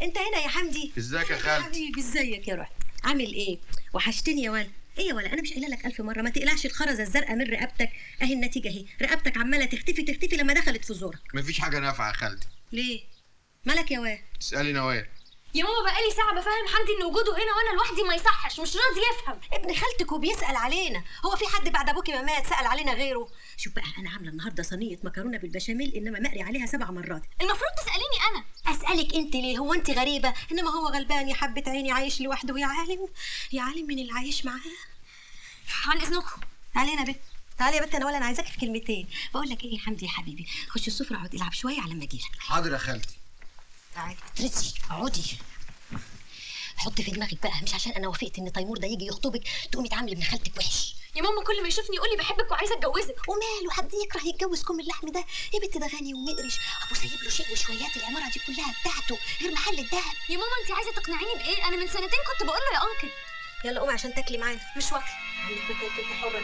انت هنا يا حمدي؟ ازيك يا خالتي؟ حبيبي ازيك يا روح؟ عامل ايه؟ وحشتني يا ولا. ايه يا ولا، انا مش قايله لك 1000 مره ما تقلعش الخرزه الزرقاء من رقبتك. اهي النتيجه اهي، رقبتك عماله تختفي تختفي لما دخلت في زورك. مفيش حاجه نافعه يا خالتي. ليه؟ مالك يا واد؟ اسالي نوال. يا ماما بقالي ساعة بفهم حمدي ان وجوده هنا وانا لوحدي ما يصحش، مش راضي يفهم. ابن خالتك وبيسال علينا، هو في حد بعد ابوكي ما مات سال علينا غيره؟ شوف بقى، انا عامله النهارده صينيه مكرونه بالبشاميل انما مقري عليها 7 مرات. المفروض تسأليني انا. اسالك انت ليه؟ هو انت غريبه؟ انما هو غلبان يا حبه عيني، عايش لوحده يا عالم. يا عالم من اللي عايش معاه. عن اذنكم. تعالي يا بنت، تعالي يا بنت، انا ولا انا عايزاك في كلمتين. بقول لك ايه يا حمدي يا حبيبي، خش السفره اقعد العب شويه على ما اجيلك. حاضر يا خالتي. تعالي ترسي اقعدي. حطي في دماغك بقى، مش عشان انا وافقت ان تيمور ده يجي يخطبك تقومي تعاملي ابن خالتك وحش. يا ماما كل ما يشوفني يقول لي بحبك وعايزه اتجوزك. وماله، حد يكره يتجوز كم اللحم ده؟ يا بنت ده غني ومقرش، ابو سايب له شيء وشويات، العماره دي كلها بتاعته غير محل الدهب. يا ماما انت عايزه تقنعيني بايه؟ انا من سنتين كنت بقول له يا انكل. يلا قومي عشان تاكلي معانا. مش واكله. عندك بنت انت حره.